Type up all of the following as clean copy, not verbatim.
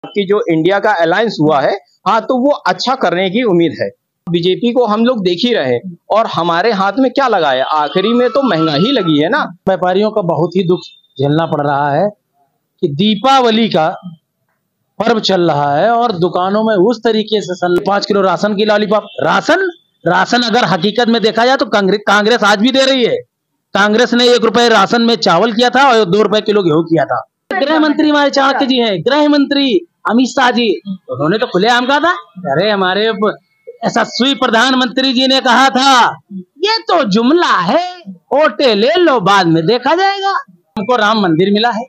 की जो इंडिया का अलायंस हुआ है, हाँ, तो वो अच्छा करने की उम्मीद है। बीजेपी को हम लोग देख ही रहे हैं और हमारे हाथ में क्या लगा है, आखिरी में तो महंगा ही लगी है ना। व्यापारियों का बहुत ही दुख झेलना पड़ रहा है कि दीपावली का पर्व चल रहा है और दुकानों में उस तरीके से 5 किलो राशन की लॉलीपॉप, राशन अगर हकीकत में देखा जाए तो कांग्रेस आज भी दे रही है। कांग्रेस ने 1 रुपए राशन में चावल किया था और 2 रुपए किलो गेहूं किया था। गृह मंत्री हमारे चाणक्य जी हैं, गृह मंत्री अमित शाह जी, उन्होंने तो खुलेआम कहा था, अरे हमारे यशस्वी प्रधानमंत्री जी ने कहा था ये तो जुमला है, वोटे ले लो बाद में देखा जाएगा। हमको राम मंदिर मिला है,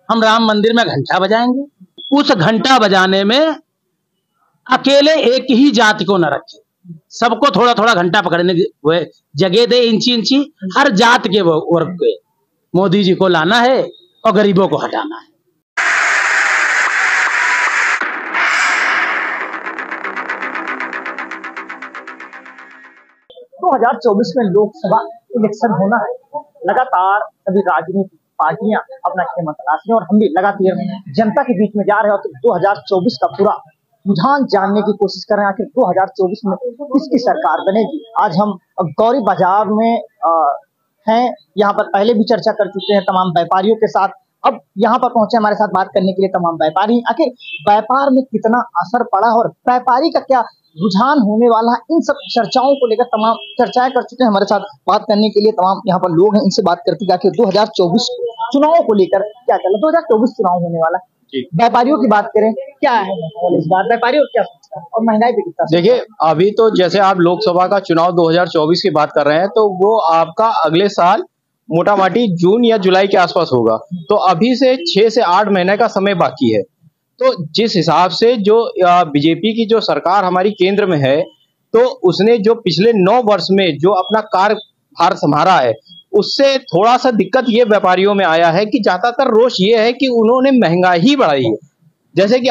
हम राम मंदिर में घंटा बजाएंगे। उस घंटा बजाने में अकेले एक ही जाति को न रखे, सबको थोड़ा थोड़ा घंटा पकड़ने की जगह दे, इंची इंची हर जात के वर्ग के मोदी जी को लाना है और गरीबों को हटाना है। 2024 में लोकसभा इलेक्शन होना है। लगातार सभी राजनीतिक पार्टियां अपना खेल तलाश रही हैं और हम भी लगातार जनता के बीच में जा रहे हैं और 2024 का पूरा रुझान जानने की कोशिश कर रहे हैं। आखिर 2024 में किसकी सरकार बनेगी। आज हम गौरी बाजार में हैं, यहाँ पर पहले भी चर्चा कर चुके हैं तमाम व्यापारियों के साथ। अब यहाँ पर पहुंचे हमारे साथ बात करने के लिए तमाम व्यापारी। आखिर व्यापार में कितना असर पड़ा है और व्यापारी का क्या रुझान होने वाला है, इन सब चर्चाओं को लेकर तमाम चर्चाएं कर चुके हैं। हमारे साथ बात करने के लिए तमाम यहाँ पर लोग हैं, इनसे बात करते हैं कि 2024 चुनावों को लेकर क्या चल रहा है। 2024 चुनाव होने वाला है, व्यापारियों की बात करें क्या है इस बार, व्यापारियों क्या सोचता है और महंगाई पे कितना। देखिए, अभी तो जैसे आप लोकसभा का चुनाव 2024 की बात कर रहे हैं, तो वो आपका अगले साल मोटा मोटी जून या जुलाई के आसपास होगा। तो अभी से 6 से 8 महीने का समय बाकी है। तो जिस हिसाब से जो बीजेपी की जो सरकार हमारी केंद्र में है, तो उसने जो पिछले 9 वर्ष में जो अपना कार्यभार संभाला है, उससे थोड़ा सा दिक्कत ये व्यापारियों में आया है कि ज्यादातर रोष ये है कि उन्होंने महंगाई ही बढ़ाई है। जैसे कि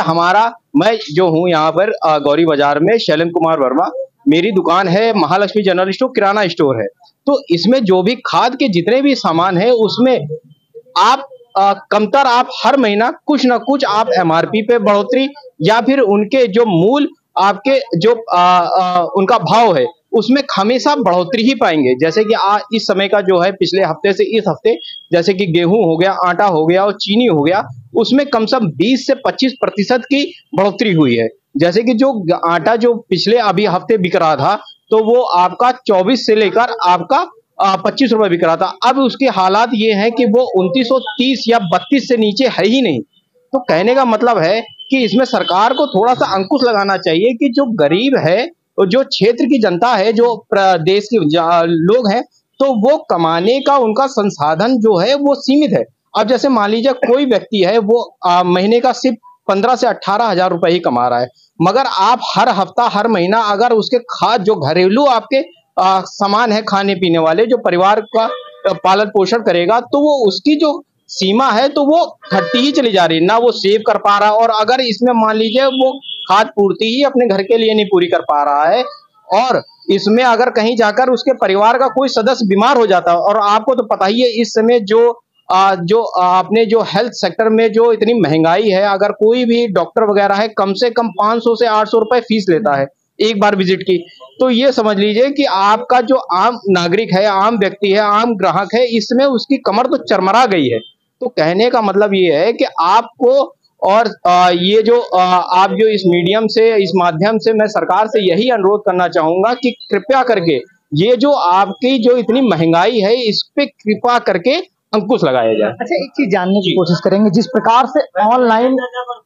मैं जो हूँ यहाँ पर गौरी बाजार में, शैलेंद्र कुमार वर्मा, मेरी दुकान है, महालक्ष्मी जनरल स्टोर किराना स्टोर है। तो इसमें जो भी खाद के जितने भी सामान है, उसमें आप कमतर आप हर महीना कुछ ना कुछ आप एमआरपी पे बढ़ोतरी या फिर उनके जो मूल आपके जो उनका भाव है उसमें हमेशा बढ़ोतरी ही पाएंगे। जैसे कि इस समय का जो है, पिछले हफ्ते से इस हफ्ते, जैसे कि गेहूं हो गया, आटा हो गया और चीनी हो गया, उसमें कम से कम 20 से 25% की बढ़ोतरी हुई है। जैसे कि जो आटा जो पिछले अभी हफ्ते बिक रहा था, तो वो आपका 24 से लेकर आपका 25 रुपए बिक रहा था। अब उसके हालात ये हैं कि वो 2930 या 32 से नीचे है ही नहीं। तो कहने का मतलब है कि इसमें सरकार को थोड़ा सा अंकुश लगाना चाहिए कि जो गरीब है और जो क्षेत्र की जनता है, जो देश के लोग हैं, तो वो कमाने का उनका संसाधन जो है वो सीमित है। अब जैसे मान लीजिए कोई व्यक्ति है, वो महीने का सिर्फ 15 से 18 हजार रुपए ही कमा रहा है, मगर आप हर हफ्ता हर महीना अगर उसके खाद जो घरेलू आपके सामान है, खाने पीने वाले, जो परिवार का पालन पोषण करेगा, तो वो उसकी जो सीमा है तो वो घटती ही चली जा रही है, ना वो सेव कर पा रहा। और अगर इसमें मान लीजिए वो खाद पूर्ति ही अपने घर के लिए नहीं पूरी कर पा रहा है, और इसमें अगर कहीं जाकर उसके परिवार का कोई सदस्य बीमार हो जाता है, और आपको तो पता ही है इस समय जो आपने जो हेल्थ सेक्टर में जो इतनी महंगाई है, अगर कोई भी डॉक्टर वगैरह है, कम से कम 500 से 800 रुपए फीस लेता है एक बार विजिट की। तो ये समझ लीजिए कि आपका जो आम नागरिक है, आम व्यक्ति है, आम ग्राहक है, इसमें उसकी कमर तो चरमरा गई है। तो कहने का मतलब ये है कि आपको और ये जो आप जो इस मीडियम से, इस माध्यम से मैं सरकार से यही अनुरोध करना चाहूंगा कि कृपया करके ये जो आपकी जो इतनी महंगाई है, इस पे कृपा करके अंकुश लगाया जाए। अच्छा, एक चीज जानने की कोशिश करेंगे, जिस प्रकार से ऑनलाइन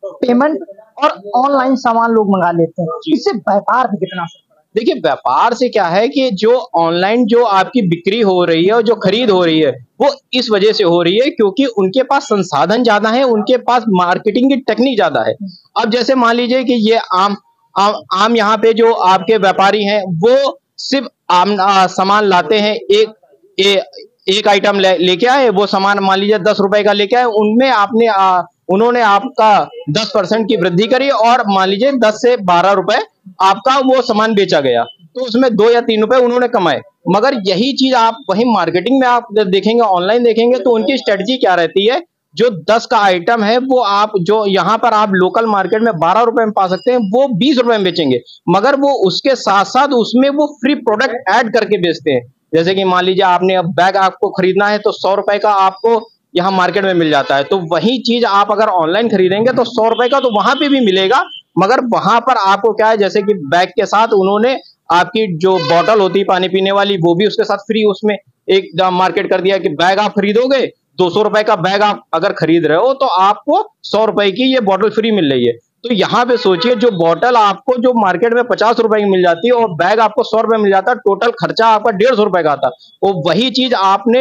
पेमेंट और ऑनलाइन सामान लोग मंगा लेते हैं, इससे व्यापार भी कितना असर पड़ा है? देखिए, व्यापार से क्या है कि जो ऑनलाइन जो आपकी बिक्री हो रही है और जो खरीद हो रही है, वो इस वजह से हो रही है क्योंकि उनके पास संसाधन ज्यादा है, उनके पास मार्केटिंग की टेक्निक ज्यादा है। अब जैसे मान लीजिए कि ये आम यहाँ पे जो आपके व्यापारी हैं, वो सिर्फ सामान लाते हैं, एक आइटम लेके आए, वो सामान मान लीजिए 10 रुपए का लेके आए, उनमें उन्होंने आपका 10% की वृद्धि करी और मान लीजिए 10 से 12 रुपए आपका वो सामान बेचा गया, तो उसमें 2 या 3 रुपए उन्होंने कमाए। मगर यही चीज आप वही मार्केटिंग में आप देखेंगे, ऑनलाइन देखेंगे, तो उनकी स्ट्रेटजी क्या रहती है, जो 10 का आइटम है वो आप जो यहाँ पर आप लोकल मार्केट में 12 रुपए में पा सकते हैं, वो 20 रुपए में बेचेंगे, मगर वो उसके साथ साथ उसमें वो फ्री प्रोडक्ट ऐड करके बेचते हैं। जैसे कि मान लीजिए आपने अब बैग आपको खरीदना है तो 100 रुपए का आपको यहाँ मार्केट में मिल जाता है, तो वही चीज आप अगर ऑनलाइन खरीदेंगे तो 100 रुपए का तो वहां पे भी मिलेगा, मगर वहां पर आपको क्या है, जैसे कि बैग के साथ उन्होंने आपकी जो बॉटल होती है पानी पीने वाली वो भी उसके साथ फ्री उसमें एक मार्केट कर दिया कि बैग आप खरीदोगे 200 रुपए का बैग आप अगर खरीद रहे हो तो आपको 100 रुपए की ये बॉटल फ्री मिल रही है। तो यहाँ पे सोचिए, जो बॉटल आपको जो मार्केट में 50 रुपए की मिल जाती है और बैग आपको 100 रुपए मिल जाता है, टोटल खर्चा आपका 150 रुपए का आता है। और वही चीज आपने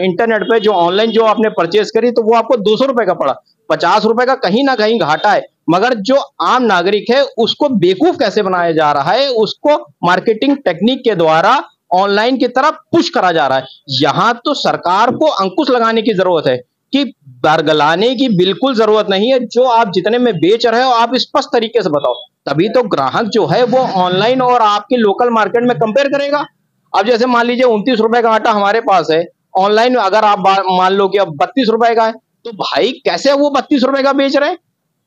इंटरनेट पे जो ऑनलाइन जो आपने परचेज करी तो वो आपको 200 रुपए का पड़ा। 50 रुपए का कहीं ना कहीं घाटा है, मगर जो आम नागरिक है उसको बेवकूफ कैसे बनाया जा रहा है, उसको मार्केटिंग टेक्निक के द्वारा ऑनलाइन की तरफ पुश करा जा रहा है। यहां तो सरकार को अंकुश लगाने की जरूरत है कि बरगलाने की बिल्कुल जरूरत नहीं है। जो आप जितने में बेच रहे हो आप स्पष्ट तरीके से बताओ, तभी तो ग्राहक जो है वो ऑनलाइन और आपके लोकल मार्केट में कंपेयर करेगा। अब जैसे मान लीजिए 29 रुपए का आटा हमारे पास है, ऑनलाइन अगर आप मान लो कि अब 32 रुपए का है, तो भाई कैसे वो 32 रुपए का बेच रहे हैं?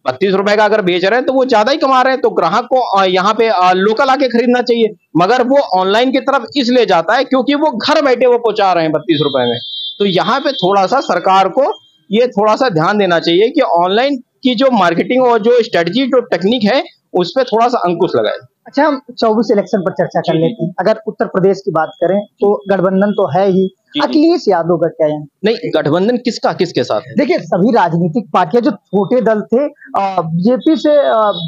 32 रुपए का अगर बेच रहे हैं तो वो ज्यादा ही कमा रहे हैं, तो ग्राहक को यहाँ पे लोकल आके खरीदना चाहिए, मगर वो ऑनलाइन की तरफ इसलिए जाता है क्योंकि वो घर बैठे वो पहुंचा रहे हैं 32 रुपए में। तो यहाँ पे थोड़ा सा सरकार को ये थोड़ा सा ध्यान देना चाहिए कि ऑनलाइन की जो मार्केटिंग और जो स्ट्रेटजी जो टेक्निक है उस पर थोड़ा सा अंकुश लगाए। अच्छा, हम 24 इलेक्शन पर चर्चा कर लेते हैं। अगर उत्तर प्रदेश की बात करें तो गठबंधन तो है ही, अखिलेश यादव का क्या है? नहीं, गठबंधन किसका किसके साथ है? देखिए, सभी राजनीतिक पार्टियां जो छोटे दल थे बीजेपी से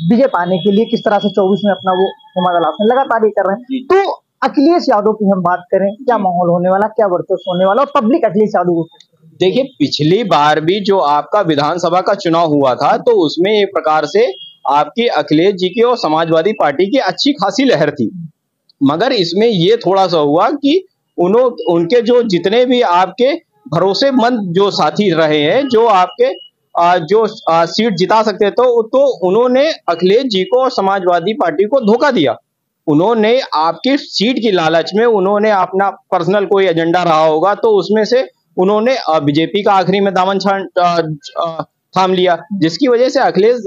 विजय पाने के लिए किस तरह से 24 में अपना वो हिमाचल लगातार ये कर रहे हैं। तो अखिलेश यादव की हम बात करें, क्या माहौल होने वाला, क्या वर्चस्व होने वाला और पब्लिक अखिलेश यादव को? देखिए, पिछली बार भी जो आपका विधानसभा का चुनाव हुआ था तो उसमें एक प्रकार से आपकी अखिलेश जी की और समाजवादी पार्टी की अच्छी खासी लहर थी, मगर इसमें ये थोड़ा सा हुआ कि उनके जो जितने भी आपके भरोसेमंद जो साथी रहे हैं, जो आपके जो सीट जिता सकते तो उन्होंने अखिलेश जी को और समाजवादी पार्टी को धोखा दिया। उन्होंने आपकी सीट की लालच में उन्होंने अपना पर्सनल कोई एजेंडा रहा होगा तो उसमें से उन्होंने बीजेपी का आखिरी में दामन थाम लिया, जिसकी वजह से अखिलेश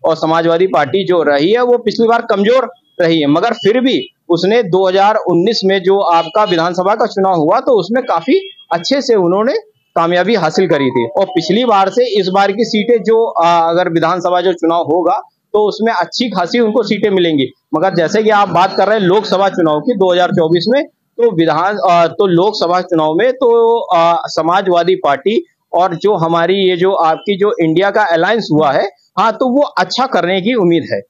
और समाजवादी पार्टी जो रही है वो पिछली बार कमजोर रही है, मगर फिर भी उसने 2019 में जो आपका विधानसभा का चुनाव हुआ तो उसमें काफी अच्छे से उन्होंने कामयाबी हासिल करी थी। और पिछली बार से इस बार की सीटें जो अगर विधानसभा जो चुनाव होगा तो उसमें अच्छी खासी उनको सीटें मिलेंगी। मगर जैसे कि आप बात कर रहे हैं लोकसभा चुनाव की 2024 में, तो लोकसभा चुनाव में तो समाजवादी पार्टी और जो हमारी ये जो आपकी जो इंडिया का अलायंस हुआ है, हाँ, तो वो अच्छा करने की उम्मीद है।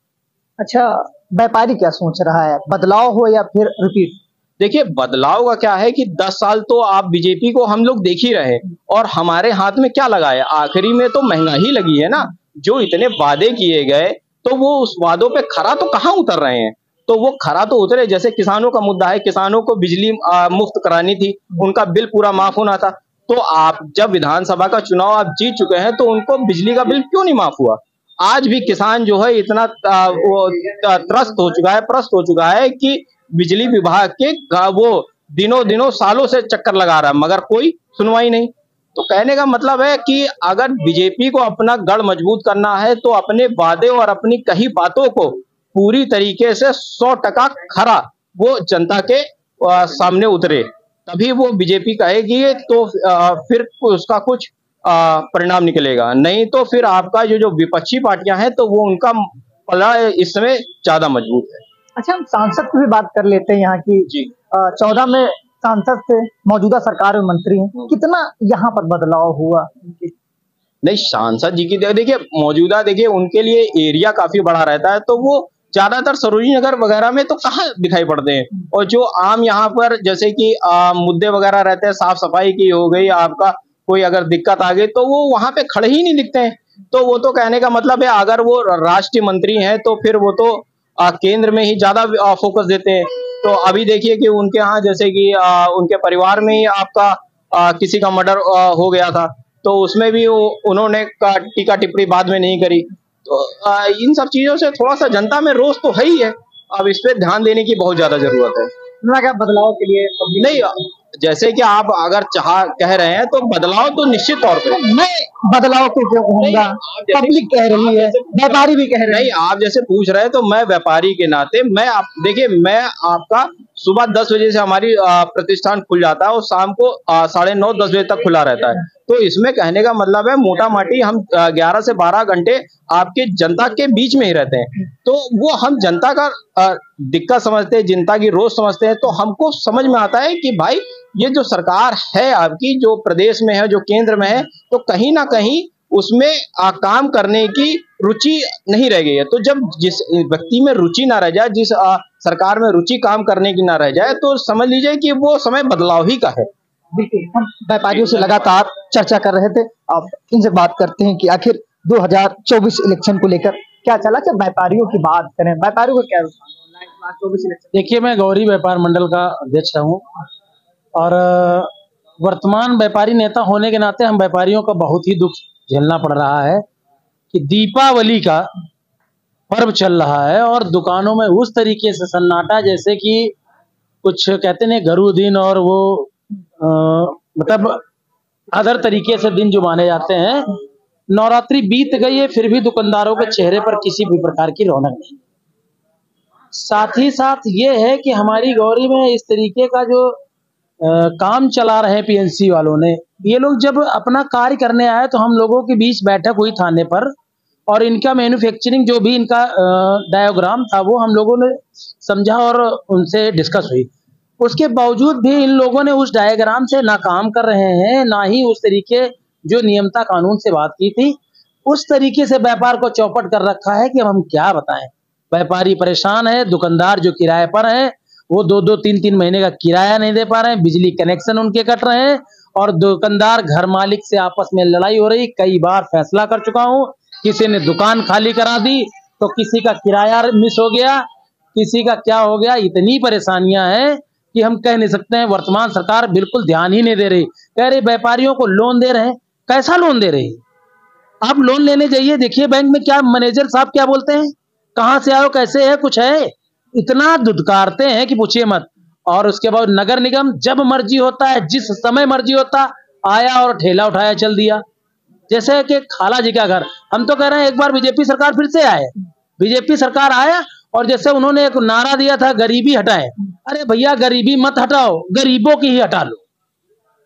अच्छा, व्यापारी क्या सोच रहा है, बदलाव हो या फिर रिपीट? देखिए, बदलाव का क्या है कि 10 साल तो आप बीजेपी को हम लोग देख ही रहे और हमारे हाथ में क्या लगा है, आखिरी में तो महंगाई लगी है ना। जो इतने वादे किए गए तो वो उस वादों पे खरा तो कहाँ उतर रहे हैं, तो वो खरा तो उतरे। जैसे किसानों का मुद्दा है, किसानों को बिजली मुफ्त करानी थी, उनका बिल पूरा माफ होना था, तो आप जब विधानसभा का चुनाव आप जीत चुके हैं तो उनको बिजली का बिल क्यों नहीं माफ हुआ? आज भी किसान जो है इतना त्रस्त हो चुका है कि बिजली विभाग के वो दिनों सालों से चक्कर लगा रहा है, मगर कोई सुनवाई नहीं। तो कहने का मतलब है कि अगर बीजेपी को अपना गढ़ मजबूत करना है तो अपने वादे और अपनी कही बातों को पूरी तरीके से 100% खरा वो जनता के सामने उतरे, तभी वो बीजेपी कहेगी तो फिर उसका कुछ परिणाम निकलेगा। नहीं तो फिर आपका जो विपक्षी पार्टियां हैं तो वो उनका पलड़ा इस समय ज्यादा मजबूत है। अच्छा, हम सांसद की भी बात कर लेते हैं यहाँ की। 14 में सांसद थे, मौजूदा सरकार में मंत्री हैं, कितना यहाँ पर बदलाव हुआ? नहीं, सांसद जी की देखिए मौजूदा देखिए उनके लिए एरिया काफी बड़ा रहता है, तो वो ज्यादातर सरोजिनी नगर वगैरह में तो कहाँ दिखाई पड़ते हैं। और जो आम यहाँ पर जैसे कि मुद्दे वगैरह रहते हैं, साफ सफाई की हो गई, आपका कोई अगर दिक्कत आ गई तो वो वहां पे खड़े ही नहीं दिखते हैं। तो वो तो कहने का मतलब है अगर वो राष्ट्रीय मंत्री हैं तो फिर वो तो केंद्र में ही ज्यादा फोकस देते हैं। तो अभी देखिए कि उनके यहाँ जैसे कि उनके परिवार में ही आपका किसी का मर्डर हो गया था, तो उसमें भी उन्होंने टीका टिप्पणी बाद में नहीं करी। तो इन सब चीजों से थोड़ा सा जनता में रोष तो है ही है, अब इस पे ध्यान देने की बहुत ज्यादा जरूरत है। क्या बदलाव के लिए नहीं, जैसे कि आप अगर कह रहे हैं तो बदलाव तो निश्चित तौर पे। मैं बदलाव को क्यों कहूंगा, पब्लिक कह रही है, व्यापारी भी कह रहे हैं। नहीं, आप जैसे पूछ रहे हैं तो मैं व्यापारी के नाते देखिए, मैं आपका सुबह 10 बजे से हमारी प्रतिष्ठान खुल जाता है और शाम को 9:30 10 बजे तक खुला रहता है। तो इसमें कहने का मतलब है मोटा माटी हम 11 से 12 घंटे आपके जनता के बीच में ही रहते हैं। तो वो हम जनता का दिक्कत समझते हैं, जनता की रोज समझते हैं। तो हमको समझ में आता है कि भाई ये जो सरकार है आपकी, जो प्रदेश में है, जो केंद्र में है, तो कहीं ना कहीं उसमें काम करने की रुचि नहीं रह गई है। तो जब जिस व्यक्ति में रुचि ना रह जाए, जिस सरकार में रुचि काम करने की ना रह जाए, तो समझ लीजिए कि वो समय बदलाव ही का है। बिल्कुल, हम व्यापारियों से लगातार चर्चा कर रहे थे। अब इनसे बात करते हैं कि आखिर 2024 इलेक्शन को लेकर क्या चला। जब व्यापारियों की बात करें, व्यापारियों को क्या 24 इलेक्शन। देखिए, मैं गौरी व्यापार मंडल का अध्यक्ष हूँ और वर्तमान व्यापारी नेता होने के नाते हम व्यापारियों का बहुत ही दुख झेलना पड़ रहा है कि दीपावली का पर्व चल रहा है और दुकानों में उस तरीके से सन्नाटा, जैसे कि कुछ कहते हैं गरु दिन और वो मतलब अदर तरीके से दिन जो माने जाते हैं। नवरात्रि बीत गई है, फिर भी दुकानदारों के चेहरे पर किसी भी प्रकार की रौनक नहीं। साथ ही साथ ये है कि हमारी गौरी में इस तरीके का जो काम चला रहे पीएनसी वालों ने, ये लोग जब अपना कार्य करने आए तो हम लोगों के बीच बैठक हुई थाने पर और इनका मैन्युफैक्चरिंग जो भी इनका डायग्राम था वो हम लोगों ने समझा और उनसे डिस्कस हुई। उसके बावजूद भी इन लोगों ने उस डायग्राम से ना काम कर रहे हैं, ना ही उस तरीके जो नियमता कानून से बात की थी उस तरीके से व्यापार को चौपट कर रखा है कि अब हम क्या बताएं। व्यापारी परेशान है, दुकानदार जो किराए पर है वो 2-2 3-3 महीने का किराया नहीं दे पा रहे हैं, बिजली कनेक्शन उनके कट रहे हैं और दुकानदार घर मालिक से आपस में लड़ाई हो रही। कई बार फैसला कर चुका हूं, किसी ने दुकान खाली करा दी तो किसी का किराया मिस हो गया, किसी का क्या हो गया। इतनी परेशानियां हैं कि हम कह नहीं सकते हैं। वर्तमान सरकार बिल्कुल ध्यान ही नहीं दे रही। कह रही व्यापारियों को लोन दे रहे हैं, कैसा लोन दे रही? आप लोन लेने जाइए, देखिए बैंक में क्या मैनेजर साहब क्या बोलते हैं, कहाँ से आयो, कैसे है, कुछ है, इतना दुदकारते हैं कि पूछिए मत। और उसके बाद नगर निगम जब मर्जी होता है, जिस समय मर्जी होता आया और ठेला उठाया चल दिया, जैसे कि खाला जी का घर। हम तो कह रहे हैं एक बार बीजेपी सरकार फिर से आए, बीजेपी सरकार आया और जैसे उन्होंने एक नारा दिया था गरीबी हटाए। अरे भैया गरीबी मत हटाओ, गरीबों की ही हटा लो।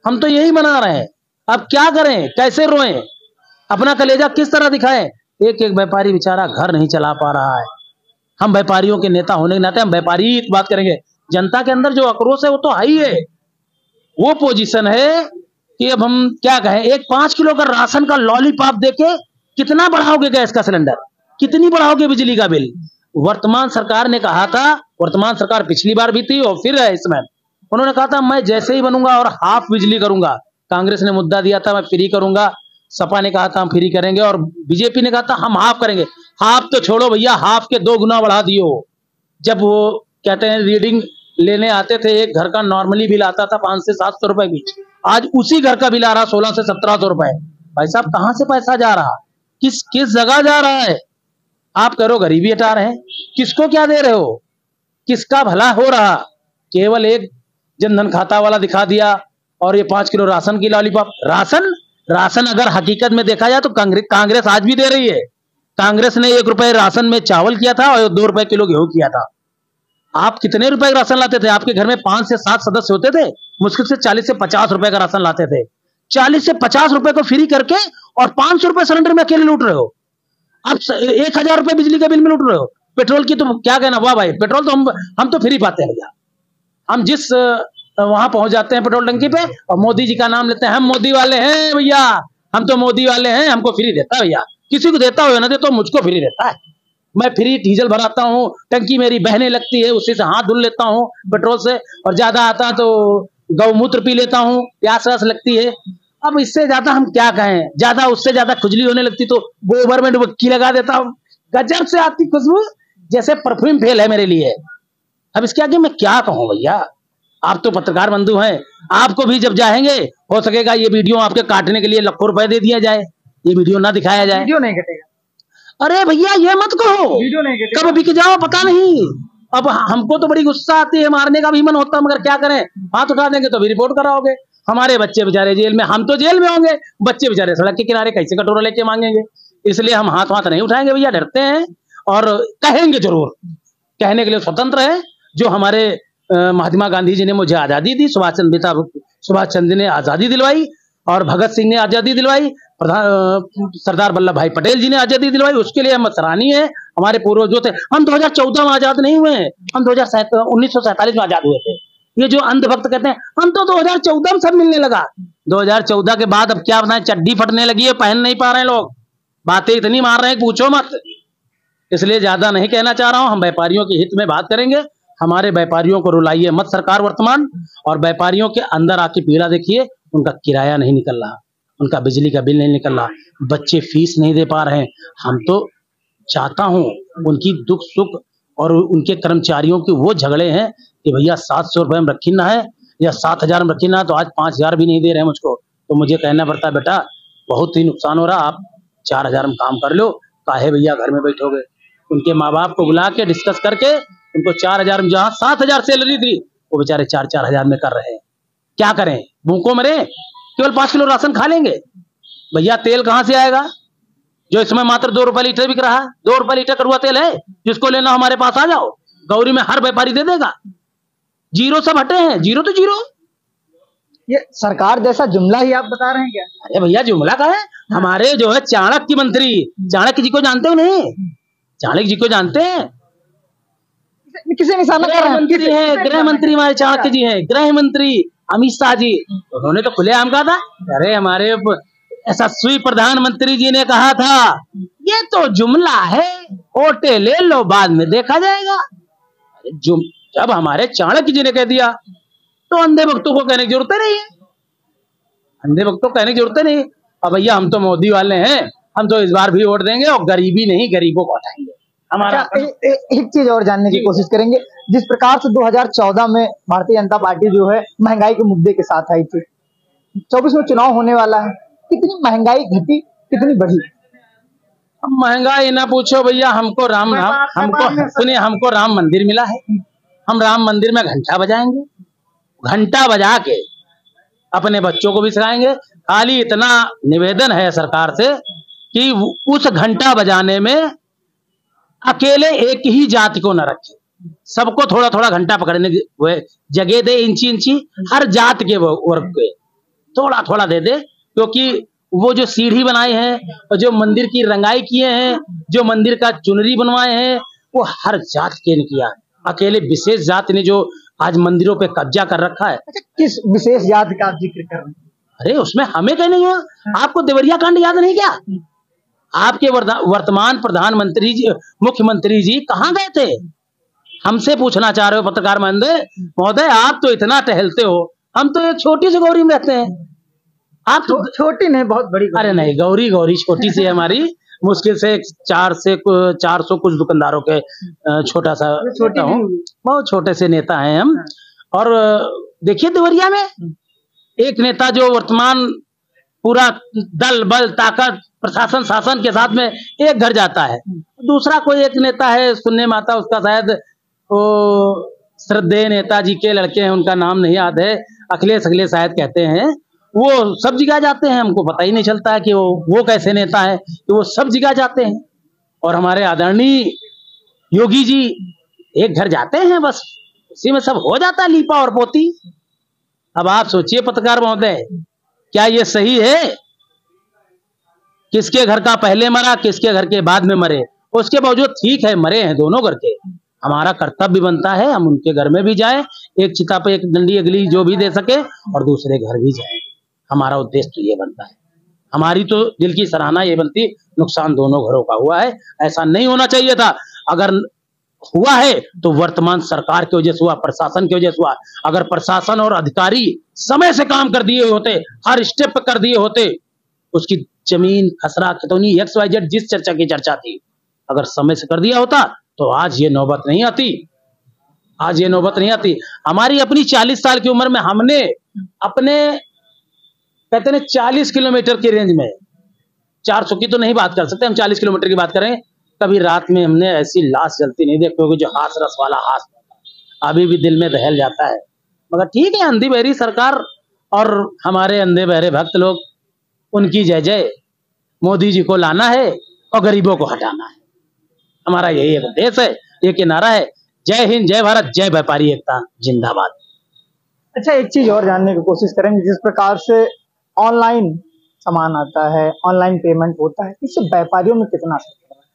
हम तो यही मना रहे हैं। अब क्या करें, कैसे रोएं, अपना कलेजा किस तरह दिखाएं? एक एक व्यापारी बेचारा घर नहीं चला पा रहा है। हम व्यापारियों के नेता होने के नाते हम व्यापारी ही बात करेंगे। जनता के अंदर जो आक्रोश है वो तो हाई है, वो पोजीशन है कि अब हम क्या कहें। एक 5 किलो का राशन का लॉलीपॉप देके कितना बढ़ाओगे गैस का सिलेंडर, कितनी बढ़ाओगे बिजली का बिल? वर्तमान सरकार ने कहा था, वर्तमान सरकार पिछली बार भी थी और फिर है इसमें, उन्होंने कहा था मैं जैसे ही बनूंगा और हाफ बिजली करूंगा। कांग्रेस ने मुद्दा दिया था मैं फ्री करूंगा, सपा ने कहा था हम फ्री करेंगे और बीजेपी ने कहा था हम हाफ करेंगे। हाफ तो छोड़ो भैया, हाफ के 2 गुना बढ़ा दियो। जब वो कहते हैं रीडिंग लेने आते थे, एक घर का नॉर्मली बिल आता था 500 से 700 रुपए बीच, आज उसी घर का बिल आ रहा 1600 से 1700 रुपए। भाई साहब कहां से पैसा जा रहा, किस जगह जा रहा है? आप करो गरीबी हटा रहे हैं, किसको क्या दे रहे हो, किसका भला हो रहा? केवल एक जनधन खाता वाला दिखा दिया और ये 5 किलो राशन की लॉलीपॉप। राशन अगर हकीकत में देखा जाए तो कांग्रेस आज भी दे रही है। कांग्रेस ने 1 रुपए राशन में चावल किया था और 2 रुपए किलो गेहूं किया था। आप कितने रुपए का राशन लाते थे? आपके घर में 5 से 7 सदस्य होते थे, मुश्किल से 40 से 50 रुपए का राशन लाते थे। 40 से 50 रुपए को फ्री करके और 500 रुपए सिलेंडर में अकेले लूट रहे हो। आप 1000 रुपए बिजली का बिल में लूट रहे हो। पेट्रोल की तो क्या कहना, वाह भाई, पेट्रोल तो हम तो फ्री पाते हैं भैया। हम जिस वहां पहुंच जाते हैं पेट्रोल टंकी पे और मोदी जी का नाम लेते हैं, हम मोदी वाले हैं भैया, हम तो मोदी वाले हैं, हमको फ्री देता है भैया। किसी को देता हो ना दे, तो मुझको फ्री देता है। मैं फ्री डीजल भराता हूँ, टंकी मेरी बहने लगती है, उसी से हाथ धुल लेता हूँ पेट्रोल से, और ज्यादा आता तो गौमूत्र पी लेता हूँ, प्यास व्यास लगती है। अब इससे ज्यादा हम क्या कहें, ज्यादा उससे ज्यादा खुजली होने लगती तो गोबर में डुबकी लगा देता हूँ। गजब से आती खुशबू, जैसे परफ्यूम फेल है मेरे लिए। अब इसके आगे मैं क्या कहूँ भैया, आप तो पत्रकार बंधु हैं, आपको भी जब जाएंगे हो सकेगा ये वीडियो आपके काटने के लिए लाखों रुपए दे दिया जाए, ये वीडियो ना दिखाया जाए। वीडियो नहीं कटेगा। अरे भैया ये मत कहो, वीडियो नहीं कटेगा। कब बिक जाओ पता नहीं। अब हमको तो बड़ी गुस्सा आती है, मारने का भी मन होता है, मगर क्या करें, हाथ उठा देंगे तो भी रिपोर्ट कराओगे। हमारे बच्चे बेचारे जेल में, हम तो जेल में होंगे, बच्चे बेचारे सड़क के किनारे कैसे कटोरा लेके मांगेंगे। इसलिए हम हाथ नहीं उठाएंगे भैया, डरते हैं और कहेंगे जरूर, कहने के लिए स्वतंत्र है। जो हमारे महात्मा गांधी जी ने मुझे आजादी दी, सुभाष चंद्र ने आजादी दिलवाई और भगत सिंह ने आजादी दिलवाई, सरदार वल्लभ भाई पटेल जी ने आजादी दिलवाई, उसके लिए हम सराहनीय है। हमारे पूर्वज जो थे, हम 2014 में आजाद नहीं हुए हैं, हम 1947 में आजाद हुए थे। ये जो अंधभक्त कहते हैं, हम तो 2014 में सब मिलने लगा। 2014 के बाद अब क्या बताएं, चड्डी फटने लगी है, पहन नहीं पा रहे हैं लोग, बातें इतनी मार रहे हैं पूछो मत। इसलिए ज्यादा नहीं कहना चाह रहा हूं, हम व्यापारियों के हित में बात करेंगे। हमारे व्यापारियों को रुलाइए मत सरकार वर्तमान, और व्यापारियों के अंदर आके पीड़ा देखिए, उनका किराया नहीं निकल रहा, उनका बिजली का बिल नहीं निकल रहा, बच्चे फीस नहीं दे पा रहे हैं। हम तो चाहता हूं उनकी दुख सुख और उनके कर्मचारियों के वो झगड़े हैं कि भैया 700 रुपए में रखी ना है या 7,000 में रखी ना, तो आज 5,000 भी नहीं दे रहे हैं मुझको, तो मुझे कहना पड़ता है बेटा बहुत ही नुकसान हो रहा, आप 4,000 में काम कर लो, काहे भैया घर में बैठोगे। उनके माँ बाप को बुला के डिस्कस करके उनको 4,000 में, जहाँ 7,000 सैलरी थी, वो बेचारे 4,000 में कर रहे हैं। क्या करें, भूखों मरे, केवल 5 किलो राशन खा लेंगे। भैया तेल कहां से आएगा, जो इसमें मात्र 2 रुपए लीटर बिक रहा है, 2 रुपए लीटर कड़वा तेल है, जिसको लेना हमारे पास आ जाओ, गौरी में हर व्यापारी दे देगा। जीरो सब हटे हैं, जीरो तो जीरो। ये सरकार जैसा जुमला ही आप बता रहे हैं क्या? अरे भैया जुमला का है, हमारे जो है चाणक्य मंत्री, चाणक्य जी को जानते हो नहीं? चाणक्य जी को जानते हैं, किसे निशाना कर रहे हैं? मंत्री है, गृह मंत्री हमारे चाणक्य जी हैं, गृह मंत्री अमित शाह जी, उन्होंने तो खुलेआम कहा था, अरे हमारे यशस्वी प्रधानमंत्री जी ने कहा था ये तो जुमला है, ओटे ले लो बाद में देखा जाएगा। जब हमारे चाणक्य जी ने कह दिया तो अंधे भक्तों को कहने की जरूरत नहीं है, अंधे भक्तों को कहने की जरूरत नहीं। अब भैया हम तो मोदी वाले हैं, हम तो इस बार भी वोट देंगे और गरीबी नहीं गरीबों को हटाएंगे। हमारा एक चीज और जानने की कोशिश करेंगे, जिस प्रकार से 2014 में भारतीय जनता पार्टी जो है महंगाई के मुद्दे के साथ आई थी, 24 में चुनाव होने वाला है, कितनी महंगाई घटी, कितनी बढ़ी? महंगाई ना पूछो भैया, हमको हमको राम मंदिर मिला है, हम राम मंदिर में घंटा बजाएंगे, घंटा बजा के अपने बच्चों को भी सिखाएंगे। खाली इतना निवेदन है सरकार से कि उस घंटा बजाने में अकेले एक ही जाति को न रखे, सबको थोड़ा थोड़ा घंटा पकड़ने की जगह दे, इंची इंची हर जात के वर्ग के थोड़ा थोड़ा दे दे, क्योंकि वो जो सीढ़ी बनाए हैं और जो मंदिर की रंगाई किए हैं, जो मंदिर का चुनरी बनवाए हैं, वो हर जात के ने किया है, अकेले विशेष जात ने जो आज मंदिरों पे कब्जा कर रखा है। अच्छा, किस विशेष जात का आप जिक्र कर रहे हैं? अरे उसमें हमें क्या नहीं हुआ, आपको देवरिया कांड याद नहीं क्या? आपके वर्तमान प्रधानमंत्री जी, मुख्यमंत्री जी कहाँ गए थे? हमसे पूछना चाह रहे हो पत्रकार महोदय, आप तो इतना टहलते हो, हम तो एक छोटी सी गौरी में रहते हैं, आप तो छोटी नहीं बहुत बड़ी। अरे नहीं, गौरी छोटी सी है हमारी, मुश्किल से 400 कुछ दुकानदारों के छोटा सा छोटा हूँ, बहुत छोटे से नेता हैं हम। और देखिए देवरिया में एक नेता जो वर्तमान पूरा दल बल ताकत प्रशासन शासन के साथ में एक घर जाता है, दूसरा कोई एक नेता है सुनने में आता, उसका शायद वो श्रद्धेय नेताजी के लड़के हैं, उनका नाम नहीं याद है, अखिलेश शायद कहते हैं, वो सब जगह जाते हैं, हमको पता ही नहीं चलता है कि वो कैसे नेता है कि वो सब जगह जाते हैं। और हमारे आदरणीय योगी जी एक घर जाते हैं, बस उसी में सब हो जाता है, लीपा और पोती। अब आप सोचिए पत्रकार महोदय, क्या ये सही है? किसके घर का पहले मरा, किसके घर के बाद में मरे, उसके बावजूद ठीक है मरे हैं दोनों घर के, हमारा कर्तव्य बनता है हम उनके घर में भी जाएं, एक चिता पे एक डंडी अगली जो भी दे सके और दूसरे घर भी जाएं, हमारा उद्देश्य तो ये बनता है। हमारी तो दिल की सराहना ये बनती, नुकसान दोनों घरों का हुआ है, ऐसा नहीं होना चाहिए था। अगर हुआ है तो वर्तमान सरकार की वजह से हुआ, प्रशासन की वजह से हुआ। अगर प्रशासन और अधिकारी समय से काम कर दिए होते, हर स्टेप कर दिए होते, उसकी जमीन खसरा खतौनी XYZ जिस चर्चा की चर्चा थी, अगर समय से कर दिया होता तो आज ये नौबत नहीं आती, आज ये नौबत नहीं आती। हमारी अपनी 40 साल की उम्र में हमने अपने कहते हैं 40 किलोमीटर की रेंज में, 400 की तो नहीं बात कर सकते हम, 40 किलोमीटर की बात करें, कभी रात में हमने ऐसी लाश जलती नहीं देखी होगी जो हाथ रस वाला हाथ अभी भी दिल में दहल जाता है। मगर ठीक है, अंधी बहरी सरकार और हमारे अंधे बहरे भक्त लोग, उनकी जय जय। मोदी जी को लाना है और गरीबों को हटाना है, हमारा यही एक देश है, एक नारा है, जय हिंद, जय भारत, जय व्यापारी एकता जिंदाबाद। अच्छा, एक चीज और जानने की कोशिश करेंगे, जिस प्रकार से ऑनलाइन सामान आता है, ऑनलाइन पेमेंट होता है, इससे व्यापारियों में कितना असर पड़ रहा है?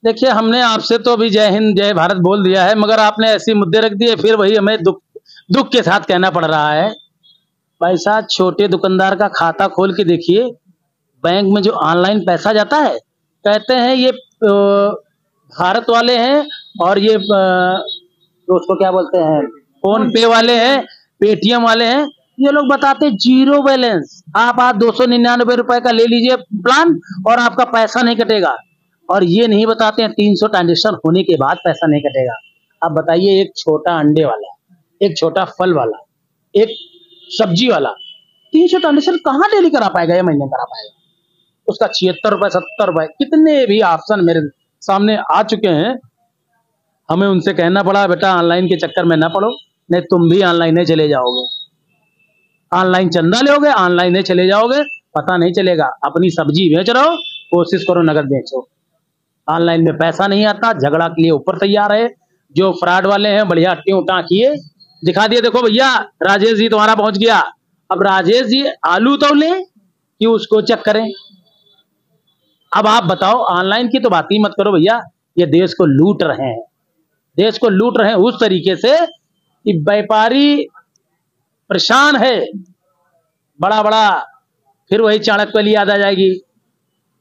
देखिए, हमने आपसे तो अभी जय हिंद जय भारत बोल दिया है, मगर आपने ऐसे मुद्दे रख दिए, फिर वही हमें दुख के साथ कहना पड़ रहा है। भाई साहब, छोटे दुकानदार का खाता खोल के देखिए, बैंक में जो ऑनलाइन पैसा जाता है, कहते हैं ये भारत वाले हैं और ये उसको क्या बोलते हैं, फोन पे वाले हैं, पेटीएम वाले हैं। ये लोग बताते जीरो बैलेंस, आप 299 रुपए का ले लीजिए प्लान और आपका पैसा नहीं कटेगा। और ये नहीं बताते हैं 300 ट्रांजेक्शन होने के बाद पैसा नहीं कटेगा। अब बताइए, एक छोटा अंडे वाला, एक छोटा फल वाला, एक सब्जी वाला 300 ट्रांजेक्शन कहाँ डेली करा पाएगा, या महीने करा पाएगा? उसका 76 रुपए 70 रुपए, कितने भी ऑप्शन मेरे सामने आ चुके हैं। हमें उनसे कहना पड़ा, बेटा ऑनलाइन के चक्कर में ना पड़ो, नहीं तुम भी ऑनलाइन ही चले जाओगे, ऑनलाइन चंदा लोगे, ऑनलाइन ही चले जाओगे, पता नहीं चलेगा। अपनी सब्जी बेच रहे हो, कोशिश करो नगद बेचो। ऑनलाइन में पैसा नहीं आता, झगड़ा के लिए ऊपर तैयार है। जो फ्रॉड वाले हैं, बढ़िया ट्यूटा किए, दिखा दिए, देखो भैया राजेश जी तुम्हारा पहुंच गया। अब राजेश जी आलू तो ले कि उसको चेक करें। अब आप बताओ, ऑनलाइन की तो बात ही मत करो भैया, ये देश को लूट रहे हैं, देश को लूट रहे हैं उस तरीके से कि व्यापारी परेशान है, बड़ा बड़ा। फिर वही चाणक्य वाली याद आ जाएगी,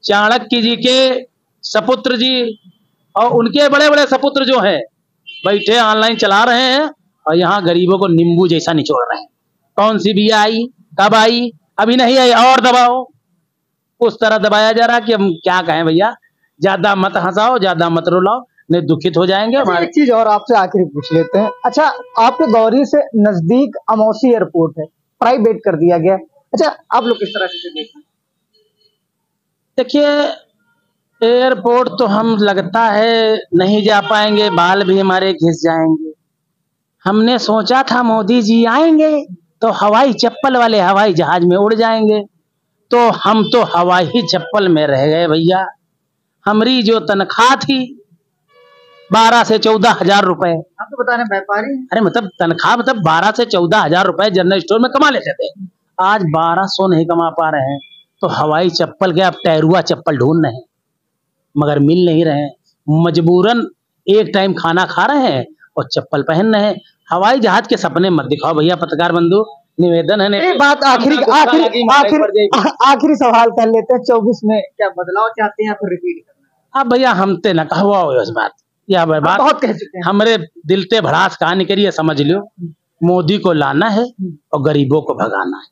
चाणक्य जी के सपुत्र जी और उनके बड़े बड़े सपुत्र जो हैं, बैठे ऑनलाइन चला रहे हैं और यहाँ गरीबों को नींबू जैसा निचोड़ रहे हैं। कौन सी भी आई, कब आई, अभी नहीं आई, और दबाओ। उस तरह दबाया जा रहा कि हम क्या कहें भैया, ज्यादा मत हंसाओ, ज्यादा मत रुलाओ, नहीं दुखित हो जाएंगे। अच्छा, एक चीज और आपसे आखिरी पूछ लेते हैं। अच्छा, आपके दौरी से नजदीक अमौसी एयरपोर्ट है, प्राइवेट कर दिया गया। अच्छा, आप लोग किस तरह से देखें? देखिए, एयरपोर्ट तो हम लगता है नहीं जा पाएंगे, बाल भी हमारे घिस जाएंगे। हमने सोचा था मोदी जी आएंगे तो हवाई चप्पल वाले हवाई जहाज में उड़ जाएंगे, तो हम तो हवाई चप्पल में रह गए भैया। हमारी जो तनख्वाह थी 12 से 14 हजार रुपए, आप तो बता रहे हैं व्यापारी, अरे मतलब तनख्वाह मतलब 12 से 14 हजार रुपए जनरल स्टोर में कमा लेते थे, आज 1200 नहीं कमा पा रहे हैं। तो हवाई चप्पल के अब टैरुआ चप्पल ढूंढ रहे हैं, मगर मिल नहीं रहे हैं। मजबूरन एक टाइम खाना खा रहे हैं और चप्पल पहन रहे हैं। हवाई जहाज के सपने मत दिखाओ भैया, पत्रकार बंधु, निवेदन है। एक बात आखिरी सवाल कर लेते हैं, 24 में क्या बदलाव चाहते हैं या फिर रिपीट करना? अब भैया हम ते न कहवा इस बात, या बात बहुत कह चुके हैं। हमरे दिल ते भड़ास कहा निकली है, समझ लो। मोदी को लाना है और गरीबों को भगाना है।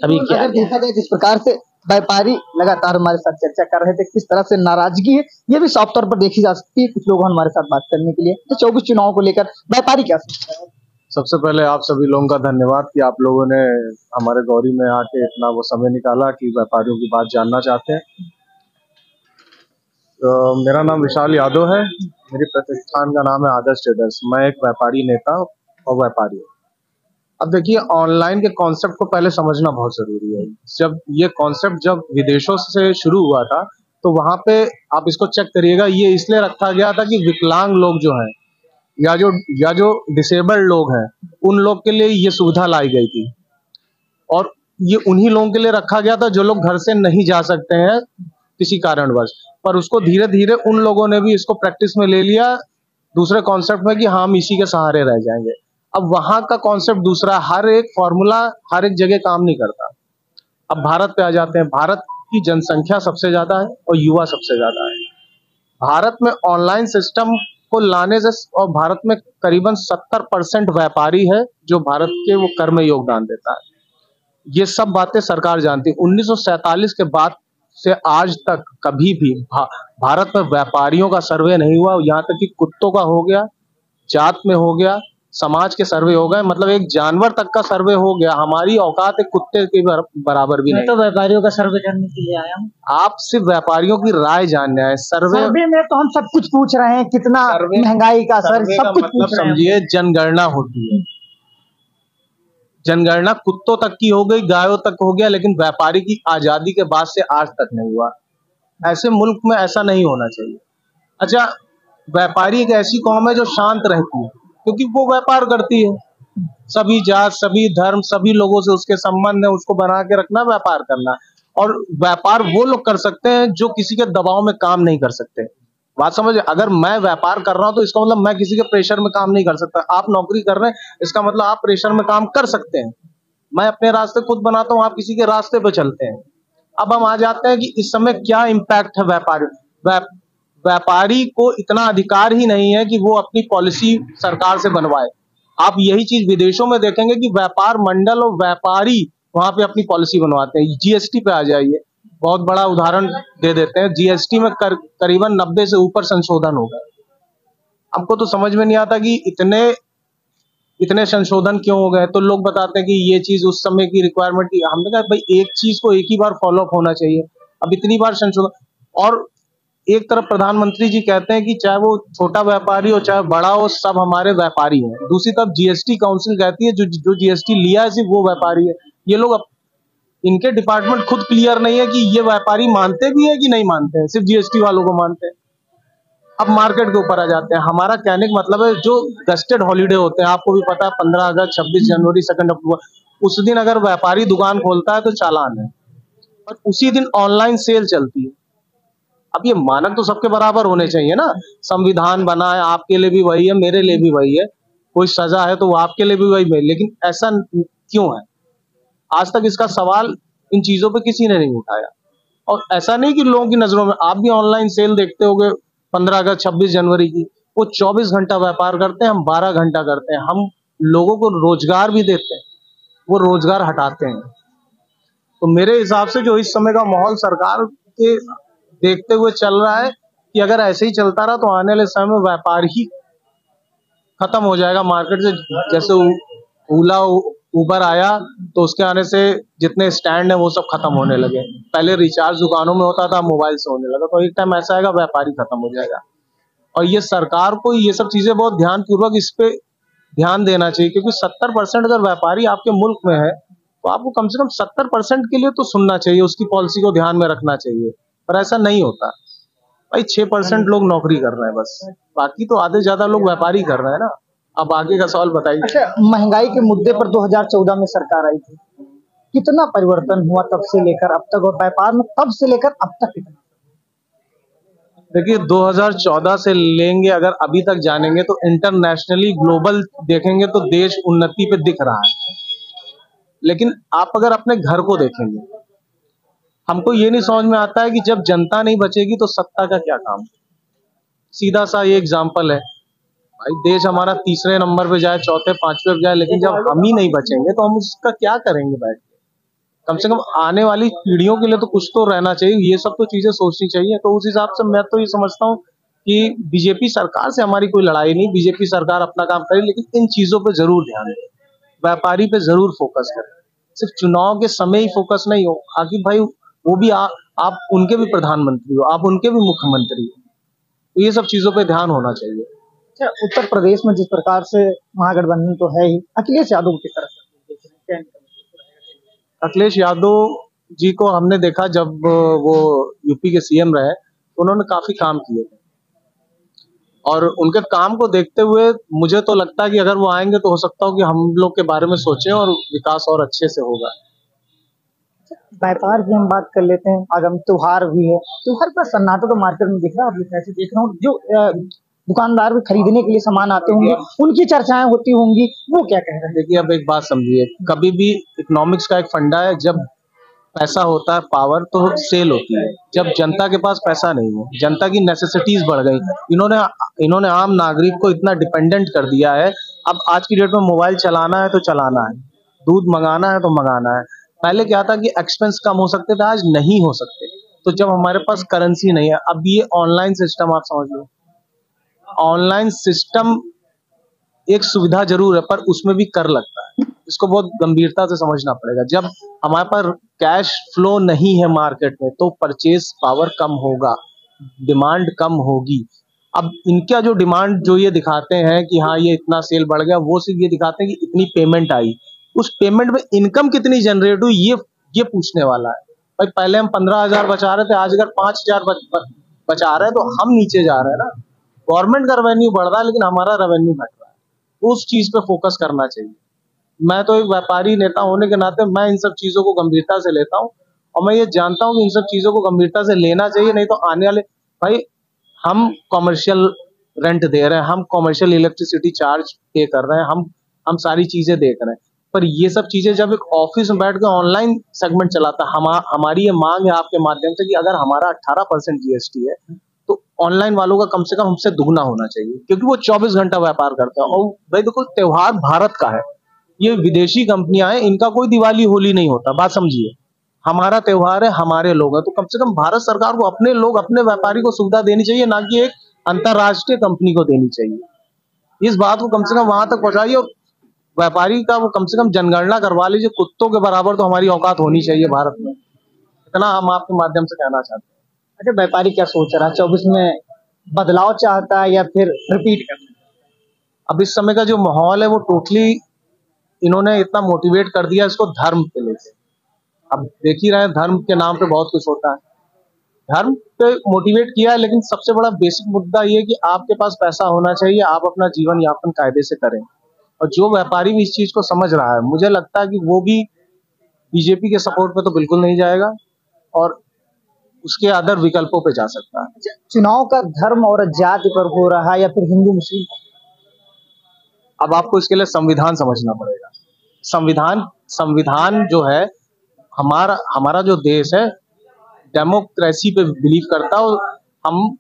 अभी क्या अगर देखा जाए जिस प्रकार से व्यापारी लगातार हमारे साथ चर्चा कर रहे थे, किस तरह से नाराजगी है, ये भी साफ तौर पर देखी जा सकती है। कुछ लोग हमारे साथ बात करने के लिए, तो 24 चुनाव को लेकर व्यापारी क्या सोचते हैं? सबसे पहले आप सभी लोगों का धन्यवाद कि आप लोगों ने हमारे गौरी में आके इतना वो समय निकाला कि व्यापारियों की बात जानना चाहते हैं। तो मेरा नाम विशाल यादव है, मेरी प्रतिष्ठान का नाम है आदर्श ट्रेडर्स। मैं एक व्यापारी नेता और व्यापारी हूँ। अब देखिए, ऑनलाइन के कॉन्सेप्ट को पहले समझना बहुत जरूरी है। जब ये कॉन्सेप्ट जब विदेशों से शुरू हुआ था, तो वहां पे आप इसको चेक करिएगा, ये इसलिए रखा गया था कि विकलांग लोग जो हैं या जो डिसेबल्ड लोग हैं, उन लोग के लिए ये सुविधा लाई गई थी। और ये उन्हीं लोगों के लिए रखा गया था जो लोग घर से नहीं जा सकते हैं किसी कारणवश। पर उसको धीरे धीरे उन लोगों ने भी इसको प्रैक्टिस में ले लिया, दूसरे कॉन्सेप्ट में कि हम इसी के सहारे रह जाएंगे। अब वहां का कॉन्सेप्ट दूसरा, हर एक फॉर्मूला हर एक जगह काम नहीं करता। अब भारत पे आ जाते हैं। भारत की जनसंख्या सबसे ज्यादा है और युवा सबसे ज्यादा है। भारत में ऑनलाइन सिस्टम को लाने से, और भारत में करीबन 70% व्यापारी है जो भारत के वो कर में योगदान देता है। ये सब बातें सरकार जानती है। 1947 के बाद से आज तक कभी भी भारत में व्यापारियों का सर्वे नहीं हुआ। यहाँ तक कि कुत्तों का हो गया, जात में हो गया, समाज के सर्वे हो गए, मतलब एक जानवर तक का सर्वे हो गया। हमारी औकात एक कुत्ते के बराबर भी मैं नहीं। तो व्यापारियों का सर्वे करने के लिए आया हूँ। आप सिर्फ व्यापारियों की राय जानने आए। सर्वे में तो हम सब कुछ पूछ रहे हैं, कितना महंगाई का असर, सर्वे सब का कुछ मतलब पूछ रहे हैं। समझिए जनगणना होती है। जनगणना कुत्तों तक की हो गई, गायों तक हो गया, लेकिन व्यापारी की आजादी के बाद से आज तक नहीं हुआ। ऐसे मुल्क में ऐसा नहीं होना चाहिए। अच्छा, व्यापारी एक ऐसी कौम है जो शांत रहती है, क्योंकि वो व्यापार करती है। सभी जात, सभी धर्म, सभी लोगों से उसके संबंध है, उसको बना के रखना, व्यापार करना। और व्यापार वो लोग कर सकते हैं जो किसी के दबाव में काम नहीं कर सकते। बात समझे? अगर मैं व्यापार कर रहा हूं तो इसका मतलब मैं किसी के प्रेशर में काम नहीं कर सकता। आप नौकरी कर रहे हैं, इसका मतलब आप प्रेशर में काम कर सकते हैं। मैं अपने रास्ते खुद बनाता हूं, आप किसी के रास्ते पे चलते हैं। अब हम आ जाते हैं कि इस समय क्या इम्पैक्ट है व्यापारी को इतना अधिकार ही नहीं है कि वो अपनी पॉलिसी सरकार से बनवाए। आप यही चीज विदेशों में देखेंगे कि व्यापार मंडल और व्यापारी वहां पे अपनी पॉलिसी बनवाते हैं। जीएसटी पे आ जाइए, बहुत बड़ा उदाहरण दे देते हैं। जीएसटी में करीबन 90 से ऊपर संशोधन हो गए। हमको तो समझ में नहीं आता कि इतने संशोधन क्यों हो गए। तो लोग बताते हैं कि ये चीज उस समय की रिक्वायरमेंट थी। हमने कहा भाई एक चीज को एक ही बार फॉलो अप होना चाहिए, अब इतनी बार संशोधन। और एक तरफ प्रधानमंत्री जी कहते हैं कि चाहे वो छोटा व्यापारी हो चाहे बड़ा हो, सब हमारे व्यापारी हैं। दूसरी तरफ जीएसटी काउंसिल कहती है जो जीएसटी लिया है सिर्फ वो व्यापारी है। ये लोग इनके डिपार्टमेंट खुद क्लियर नहीं है कि ये व्यापारी मानते भी है कि नहीं मानते हैं, सिर्फ जीएसटी वालों को मानते हैं। अब मार्केट के ऊपर आ जाते हैं। हमारा कहने का मतलब है जो गस्टेड हॉलीडे होते हैं, आपको भी पता है 15 अगस्त, 26 जनवरी, 2 अक्टूबर, उस दिन अगर व्यापारी दुकान खोलता है तो चालान है, और उसी दिन ऑनलाइन सेल चलती है। अब ये मानक तो सबके बराबर होने चाहिए ना। संविधान बना है, आपके लिए भी वही है, मेरे लिए भी वही है। कोई सजा है तो वो आपके लिए भी वही है, लेकिन ऐसा क्यों है? आज तक इसका सवाल इन चीजों पे किसी ने नहीं उठाया। और ऐसा नहीं कि लोगों की नजरों में, आप भी ऑनलाइन सेल देखते होगे 15 अगस्त, 26 जनवरी की, वो 24 घंटा व्यापार करते हैं, हम 12 घंटा करते हैं। हम लोगों को रोजगार भी देते हैं, वो रोजगार हटाते हैं। तो मेरे हिसाब से जो इस समय का माहौल सरकार के देखते हुए चल रहा है कि अगर ऐसे ही चलता रहा तो आने वाले समय में व्यापार ही खत्म हो जाएगा मार्केट से। जैसे ओला उबर आया तो उसके आने से जितने स्टैंड है वो सब खत्म होने लगे। पहले रिचार्ज दुकानों में होता था, मोबाइल से होने लगा। तो एक टाइम ऐसा आएगा व्यापारी खत्म हो जाएगा। और ये सरकार को ये सब चीजें बहुत ध्यान पूर्वक इस पे ध्यान देना चाहिए, क्योंकि 70% अगर व्यापारी आपके मुल्क में है तो आपको कम से कम 70% के लिए तो सुनना चाहिए, उसकी पॉलिसी को ध्यान में रखना चाहिए। पर ऐसा नहीं होता भाई। 6% लोग नौकरी कर रहे हैं बस, बाकी तो आधे ज्यादा लोग व्यापारी कर रहे हैं ना। अब आगे का सवाल बताइए। अच्छा, महंगाई के मुद्दे पर 2014 में सरकार आई थी, कितना परिवर्तन हुआ तब से लेकर अब तक, और व्यापार में तब से लेकर अब तक कितना? देखिए 2014 से लेंगे अगर अभी तक जानेंगे तो इंटरनेशनली ग्लोबल देखेंगे तो देश उन्नति पे दिख रहा है। लेकिन आप अगर अपने घर को देखेंगे, हमको ये नहीं समझ में आता है कि जब जनता नहीं बचेगी तो सत्ता का क्या काम। सीधा सा ये एग्जाम्पल है भाई, देश हमारा तीसरे नंबर पे जाए, चौथे, पांचवे पे जाए, लेकिन जब हम ही नहीं बचेंगे तो हम उसका क्या करेंगे बैठ के? कम से कम आने वाली पीढ़ियों के लिए तो कुछ तो रहना चाहिए। ये सब तो चीजें सोचनी चाहिए। तो उस हिसाब से मैं तो ये समझता हूँ कि बीजेपी सरकार से हमारी कोई लड़ाई नहीं। बीजेपी सरकार अपना काम करे, लेकिन इन चीजों पे जरूर ध्यान दे, व्यापारी पे जरूर फोकस करे। सिर्फ चुनाव के समय ही फोकस नहीं हो। आखिर भाई वो भी आप उनके भी प्रधानमंत्री हो, आप उनके भी मुख्यमंत्री हो, तो ये सब चीजों पे ध्यान होना चाहिए। अच्छा, उत्तर प्रदेश में जिस प्रकार से महागठबंधन तो है ही, अखिलेश यादव की तरफ से अखिलेश यादव जी को हमने देखा जब वो यूपी के सीएम रहे, उन्होंने काफी काम किए थे, और उनके काम को देखते हुए मुझे तो लगता है कि अगर वो आएंगे तो हो सकता हो कि हम लोग के बारे में सोचें और विकास और अच्छे से होगा। व्यापार की हम बात कर लेते हैं, आगामी त्योहार भी है, त्योहार का सन्नाटा तो मार्केट में दिख रहा है। आप कैसे देख रहे हो, जो दुकानदार भी खरीदने के लिए सामान आते होंगे, उनकी चर्चाएं होती होंगी, वो क्या कह रहे हैं? देखिए अब एक बात समझिए, कभी भी इकोनॉमिक्स का एक फंडा है, जब पैसा होता है पावर तो सेल होती है। जब जनता के पास पैसा नहीं है, जनता की नेसेसिटीज बढ़ गई, इन्होंने आम नागरिक को इतना डिपेंडेंट कर दिया है। अब आज की डेट में मोबाइल चलाना है तो चलाना है, दूध मंगाना है तो मंगाना है। पहले क्या था कि एक्सपेंस कम हो सकते थे, आज नहीं हो सकते। तो जब हमारे पास करेंसी नहीं है, अब ये ऑनलाइन सिस्टम आप समझ लो, ऑनलाइन सिस्टम एक सुविधा जरूर है, पर उसमें भी कर लगता है। इसको बहुत गंभीरता से समझना पड़ेगा। जब हमारे पास कैश फ्लो नहीं है मार्केट में, तो परचेज पावर कम होगा, डिमांड कम होगी। अब इनका जो डिमांड जो ये दिखाते हैं कि हाँ ये इतना सेल बढ़ गया, वो सिर्फ ये दिखाते हैं कि इतनी पेमेंट आई, उस पेमेंट में इनकम कितनी जनरेट हुई ये पूछने वाला है। भाई पहले हम 15,000 बचा रहे थे, आज अगर 5,000 बचा रहे हैं तो हम नीचे जा रहे हैं ना। गवर्नमेंट का रेवेन्यू बढ़ रहा है लेकिन हमारा रेवेन्यू घट रहा है। उस चीज पे फोकस करना चाहिए। मैं तो एक व्यापारी नेता होने के नाते मैं इन सब चीजों को गंभीरता से लेता हूँ, और मैं ये जानता हूँ कि इन सब चीजों को गंभीरता से लेना चाहिए। नहीं तो आने वाले, भाई हम कॉमर्शियल रेंट दे रहे हैं, हम कॉमर्शियल इलेक्ट्रिसिटी चार्ज पे कर रहे हैं, हम सारी चीजें देख रहे हैं, पर ये सब चीजें जब एक ऑफिस में बैठ के ऑनलाइन सेगमेंट चलाता है, हमारी ये मांग है आपके माध्यम से कि अगर हमारा 18% जीएसटी है तो ऑनलाइन वालों का कम से कम हमसे दुगना होना चाहिए, क्योंकि वो 24 घंटा व्यापार करते हैं। और भाई देखो, त्योहार भारत का है, ये विदेशी कंपनियां हैं, इनका कोई दिवाली होली नहीं होता, बात समझिए। हमारा त्योहार है, हमारे लोग हैं, तो कम से कम भारत सरकार को अपने लोग, अपने व्यापारी को सुविधा देनी चाहिए, ना कि एक अंतरराष्ट्रीय कंपनी को देनी चाहिए। इस बात को कम से कम वहां तक पहुंचाइए, और व्यापारी का वो कम से कम जनगणना करवा लीजिए। कुत्तों के बराबर तो हमारी औकात होनी चाहिए भारत में, इतना हम आपके माध्यम से कहना चाहते हैं। अच्छा, व्यापारी क्या सोच रहा है 24 में? बदलाव चाहता है या फिर रिपीट करना? अब इस समय का जो माहौल है वो टोटली इन्होंने इतना मोटिवेट कर दिया इसको धर्म पे लेके। अब देख ही रहे हैं, धर्म के नाम पे बहुत कुछ होता है। धर्म पे मोटिवेट किया है, लेकिन सबसे बड़ा बेसिक मुद्दा ये है कि आपके पास पैसा होना चाहिए, आप अपना जीवन यापन कायदे से करें। और जो व्यापारी भी इस चीज को समझ रहा है, मुझे लगता है कि वो भी बीजेपी के सपोर्ट पे तो बिल्कुल नहीं जाएगा, और उसके अदर विकल्पों पे जा सकता है। चुनाव का धर्म और जाति पर हो रहा है या फिर हिंदू मुस्लिम? अब आपको इसके लिए संविधान समझना पड़ेगा। संविधान जो है, हमारा जो देश है डेमोक्रेसी पे बिलीव करता है, और हम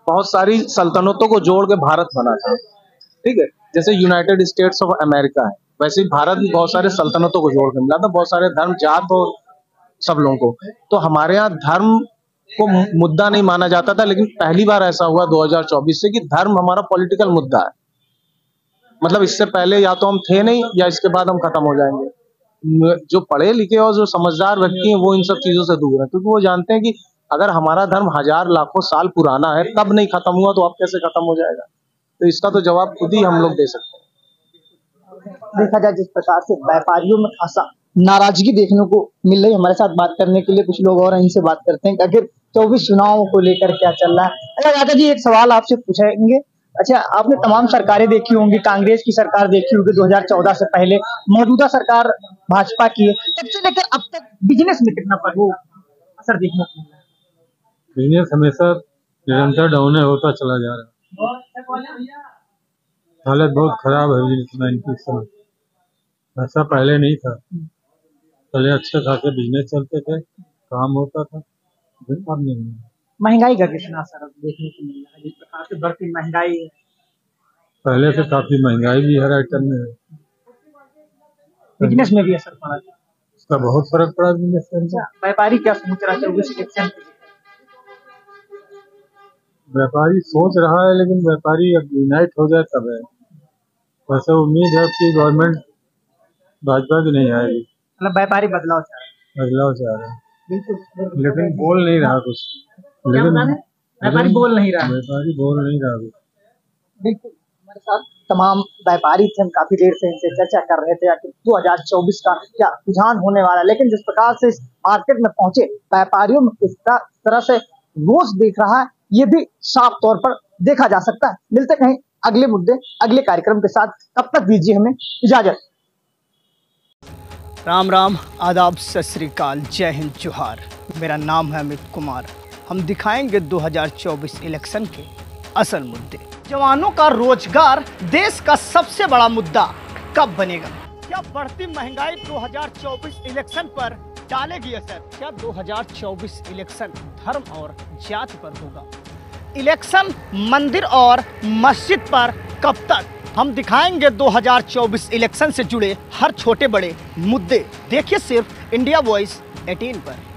बहुत सारी सल्तनतों को जोड़ के भारत बना था, ठीक है। जैसे यूनाइटेड स्टेट्स ऑफ अमेरिका है, वैसे ही भारत भी बहुत सारे सल्तनतों को जोड़ के मिला था, बहुत सारे धर्म, जात और सब लोगों को। तो हमारे यहाँ धर्म को मुद्दा नहीं माना जाता था, लेकिन पहली बार ऐसा हुआ 2024 से कि धर्म हमारा पॉलिटिकल मुद्दा है। मतलब इससे पहले या तो हम थे नहीं, या इसके बाद हम खत्म हो जाएंगे। जो पढ़े लिखे और जो समझदार व्यक्ति हैं वो इन सब चीजों से दूर है, क्योंकि वो जानते हैं कि अगर हमारा धर्म 1000 लाखों साल पुराना है, तब नहीं खत्म हुआ तो अब कैसे खत्म हो जाएगा। तो इसका तो जवाब खुद ही हम लोग दे सकते हैं। देखा जाए जिस प्रकार से व्यापारियों में खासा नाराजगी देखने को मिल रही है, हमारे साथ बात करने के लिए कुछ लोग और इनसे बात करते हैं कि आखिर 24 चुनाव को लेकर क्या चल रहा है। अच्छा दादा जी, एक सवाल आपसे पूछेंगे। अच्छा, आपने तमाम सरकारें देखी होंगी, कांग्रेस की सरकार देखी होगी 2014 से पहले, मौजूदा सरकार भाजपा की है, तब से लेकर अब तक बिजनेस में कितना असर देखने को मिला है? बिजनेस हमेशा निरंतर डाउन होता चला जा रहा है। हालत बहुत खराब है बिजनेसमैन की इस समय। ऐसा पहले नहीं था, पहले अच्छे खासे बिजनेस चलते थे, काम होता था, अब नहीं। महंगाई का कितना असर देखने को मिल रहा है, जिस प्रकार से बढ़ती महंगाई है? पहले से काफी महंगाई भी हर आइटम में है। बिजनेस में भी असर पड़ा है? उसका बहुत फर्क पड़ा बिजनेस में। व्यापारी क्या सोच रहा है 24 इलेक्शन? व्यापारी सोच रहा है, लेकिन व्यापारी अब यूनाइट हो जाए तब है। वैसे उम्मीद है कि गवर्नमेंट भाजपा की नहीं आएगी। मतलब व्यापारी बदलाव चाह रहे हैं, बिल्कुल, लेकिन बोल नहीं रहा कुछ। व्यापारी बोल नहीं रहा। बिल्कुल, हमारे साथ तमाम व्यापारी थे, हम काफी देर से इनसे चर्चा कर रहे थे कि 2024 का क्या रुझान होने वाला है। लेकिन जिस प्रकार से इस मार्केट में पहुंचे व्यापारियों में किस तरह से रोष दिख रहा है, ये भी साफ तौर पर देखा जा सकता है। मिलते कहीं अगले मुद्दे, अगले कार्यक्रम के साथ, तब तक दीजिए हमें इजाजत। राम राम, आदाब, सत श्री अकाल, जय हिंद, जोहार। मेरा नाम है अमित कुमार। हम दिखाएंगे 2024 इलेक्शन के असल मुद्दे। जवानों का रोजगार देश का सबसे बड़ा मुद्दा कब बनेगा? क्या बढ़ती महंगाई 2024 इलेक्शन पर डालेगी असर? क्या 2024 इलेक्शन धर्म और जाति पर होगा? इलेक्शन मंदिर और मस्जिद पर कब तक? हम दिखाएंगे 2024 इलेक्शन से जुड़े हर छोटे बड़े मुद्दे। देखिए सिर्फ इंडिया वॉइस 18 पर।